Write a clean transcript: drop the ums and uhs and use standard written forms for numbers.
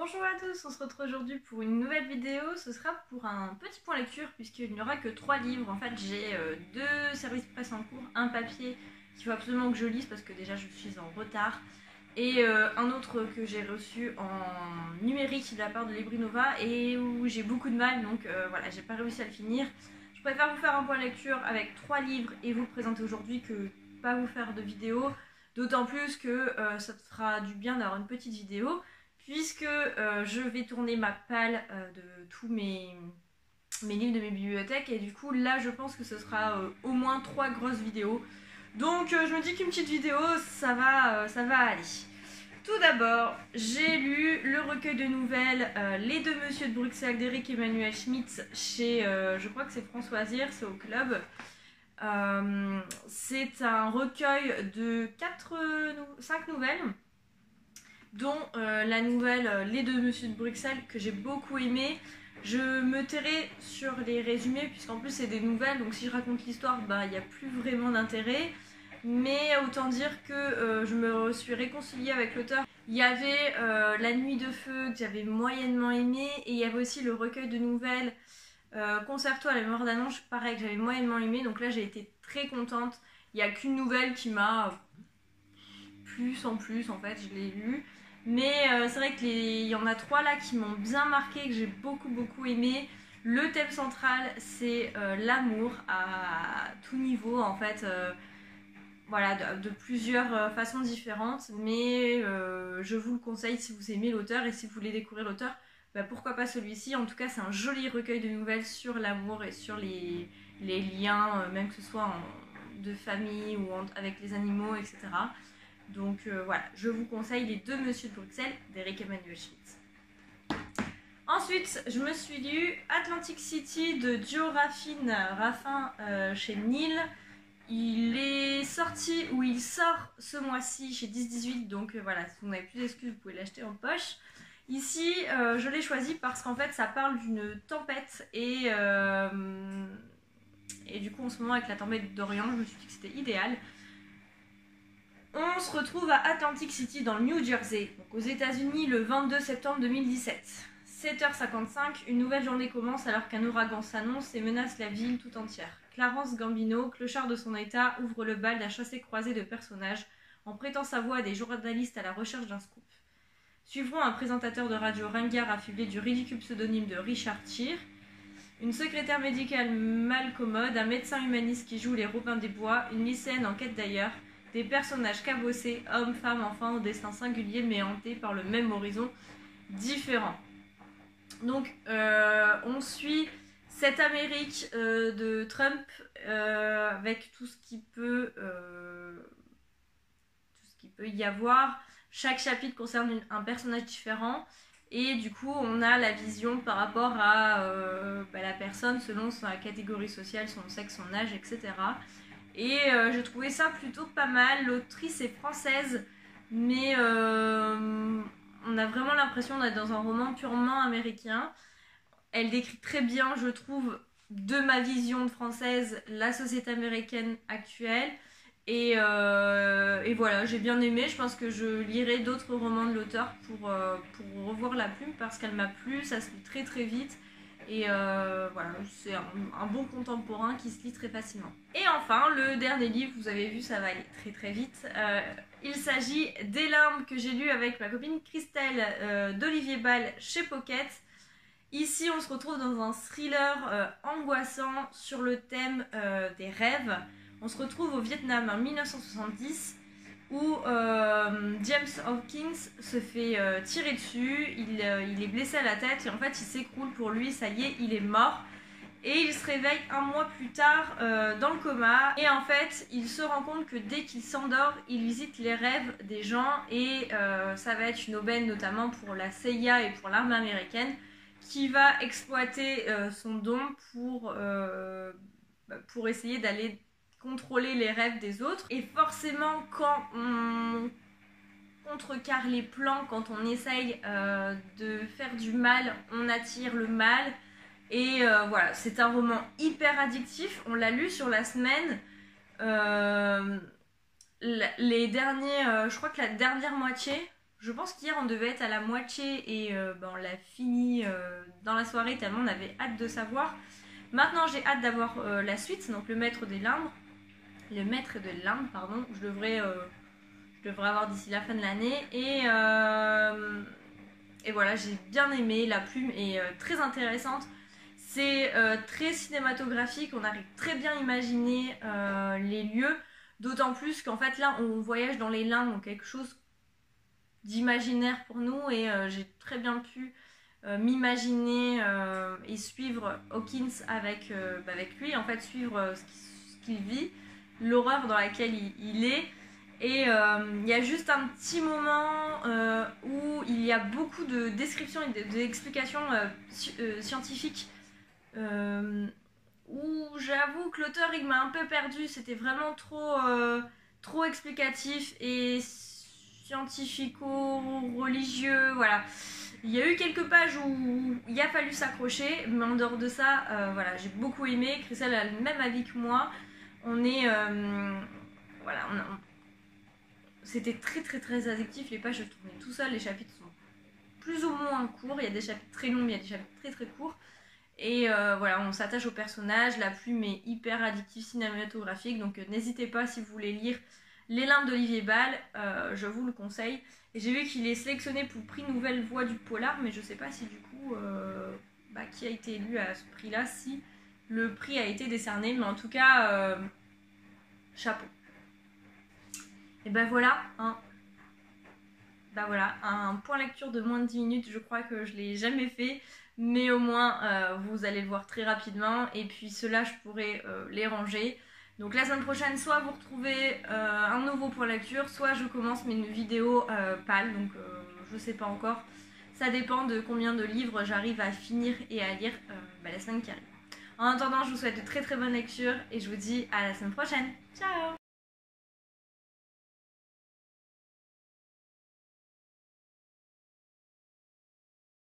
Bonjour à tous, on se retrouve aujourd'hui pour une nouvelle vidéo. Ce sera pour un petit point lecture puisqu'il n'y aura que 3 livres. En fait, j'ai 2 services presse en cours, un papier qu'il faut absolument que je lise parce que déjà je suis en retard, et un autre que j'ai reçu en numérique de la part de Librinova et où j'ai beaucoup de mal, donc voilà, j'ai pas réussi à le finir. Je préfère vous faire un point lecture avec 3 livres et vous le présenter aujourd'hui que pas vous faire de vidéo, d'autant plus que ça te fera du bien d'avoir une petite vidéo puisque je vais tourner ma palle de tous mes livres de mes bibliothèques, et du coup là je pense que ce sera au moins 3 grosses vidéos. Donc je me dis qu'une petite vidéo ça va aller. Tout d'abord, j'ai lu le recueil de nouvelles Les deux Monsieur de Bruxelles d'Eric Emmanuel Schmitz chez, je crois que c'est Françoisière, c'est au Club. C'est un recueil de 5 nouvelles, dont la nouvelle Les deux Monsieur de Bruxelles que j'ai beaucoup aimé. Je me tairai sur les résumés puisqu'en plus c'est des nouvelles, donc si je raconte l'histoire, il n'y a plus vraiment d'intérêt. Mais autant dire que je me suis réconciliée avec l'auteur. Il y avait La Nuit de Feu que j'avais moyennement aimé, et il y avait aussi le recueil de nouvelles Concerto à la mémoire d'un ange, pareil, que j'avais moyennement aimé. Donc là j'ai été très contente. Il n'y a qu'une nouvelle qui m'a plus en fait, je l'ai lue. Mais c'est vrai qu'il y en a 3 là qui m'ont bien marqué, que j'ai beaucoup aimé. Le thème central c'est l'amour à tout niveau en fait. Voilà, de plusieurs façons différentes, mais je vous le conseille si vous aimez l'auteur, et si vous voulez découvrir l'auteur, pourquoi pas celui-ci. En tout cas c'est un joli recueil de nouvelles sur l'amour et sur les liens, même que ce soit de famille ou avec les animaux, etc. Donc voilà, je vous conseille Les deux Monsieur de Bruxelles d'Eric Emmanuel Schmitz. Ensuite, je me suis lu Atlantic City de Joe Raffin chez Nil. Il est sorti, ou il sort ce mois-ci chez 10-18, donc voilà, si vous n'avez plus d'excuses, vous pouvez l'acheter en poche. Ici, je l'ai choisi parce qu'en fait, ça parle d'une tempête, et du coup, en ce moment, avec la tempête d'Orient, je me suis dit que c'était idéal. On se retrouve à Atlantic City, dans le New Jersey, donc aux États-Unis, le 22 septembre 2017. 7h55, une nouvelle journée commence alors qu'un ouragan s'annonce et menace la ville tout entière. Clarence Gambino, clochard de son état, ouvre le bal d'un chassé-croisé de personnages en prêtant sa voix à des journalistes à la recherche d'un scoop. Suivront un présentateur de radio ringard affublé du ridicule pseudonyme de Richard Cheer, une secrétaire médicale mal commode, un médecin humaniste qui joue les Robins des Bois, une lycéenne en quête d'ailleurs, des personnages cabossés, hommes, femmes, enfants, au destin singulier mais hantés par le même horizon différent. Donc on suit cette Amérique de Trump avec tout ce qui peut y avoir. Chaque chapitre concerne un personnage différent, et du coup on a la vision par rapport à la personne selon sa catégorie sociale, son sexe, son âge, etc. Et j'ai trouvé ça plutôt pas mal. L'autrice est française, mais on a vraiment l'impression d'être dans un roman purement américain. Elle décrit très bien, je trouve, de ma vision de française, la société américaine actuelle. Et voilà, j'ai bien aimé. Je pense que je lirai d'autres romans de l'auteur pour revoir la plume, parce qu'elle m'a plu, ça se lit très vite. Et voilà, c'est un bon contemporain qui se lit très facilement. Et enfin, le dernier livre, vous avez vu, ça va aller très vite. Il s'agit des Limbes, que j'ai lu avec ma copine Christelle d'Olivier Ball chez Pocket. Ici, on se retrouve dans un thriller angoissant sur le thème des rêves. On se retrouve au Vietnam en 1970, où James Hawkins se fait tirer dessus, il est blessé à la tête, et en fait il s'écroule pour lui, ça y est, il est mort. Et il se réveille un mois plus tard dans le coma, et en fait il se rend compte que dès qu'il s'endort, il visite les rêves des gens, et ça va être une aubaine notamment pour la CIA et pour l'armée américaine, qui va exploiter son don pour essayer d'aller contrôler les rêves des autres. Et forcément, quand on contrecarre les plans, quand on essaye de faire du mal, on attire le mal. Et voilà, c'est un roman hyper addictif. On l'a lu sur la semaine. Les derniers, je crois que la dernière moitié, Je pense qu'hier on devait être à la moitié et on l'a fini dans la soirée tellement on avait hâte de savoir. Maintenant j'ai hâte d'avoir la suite, donc le maître des limbes. Le maître de l'Inde, pardon, je devrais avoir d'ici la fin de l'année. Et voilà, j'ai bien aimé, la plume est très intéressante. C'est très cinématographique, on arrive très bien à imaginer les lieux. D'autant plus qu'en fait là on voyage dans les limbes, donc quelque chose d'imaginaire pour nous. Et j'ai très bien pu m'imaginer et suivre Hawkins avec lui, en fait suivre ce qu'il vit, l'horreur dans laquelle il est. Et il y a juste un petit moment où il y a beaucoup de descriptions et d'explications scientifiques où j'avoue que l'auteur il m'a un peu perdue. C'était vraiment trop explicatif et scientifico-religieux, voilà. Il y a eu quelques pages où il a fallu s'accrocher, mais en dehors de ça, voilà, j'ai beaucoup aimé. Christelle a le même avis que moi. On est... voilà, c'était très addictif. Les pages se tournaient tout seul. Les chapitres sont plus ou moins courts. Il y a des chapitres très longs, mais il y a des chapitres très courts. Et voilà, on s'attache au personnage. La plume est hyper addictive cinématographique. Donc n'hésitez pas si vous voulez lire Les limbes d'Olivier Bal, je vous le conseille. Et j'ai vu qu'il est sélectionné pour le prix Nouvelle Voix du Polar, mais je sais pas si du coup qui a été élu à ce prix-là, si le prix a été décerné, mais en tout cas chapeau. Et ben voilà, un point lecture de moins de 10 minutes, je crois que je l'ai jamais fait, mais au moins vous allez le voir très rapidement. Et puis ceux-là je pourrais les ranger. Donc la semaine prochaine, soit vous retrouvez un nouveau point lecture, soit je commence mes vidéos pâles, donc je sais pas encore. Ça dépend de combien de livres j'arrive à finir et à lire la semaine qui arrive. En attendant, je vous souhaite de très bonnes lectures et je vous dis à la semaine prochaine. Ciao!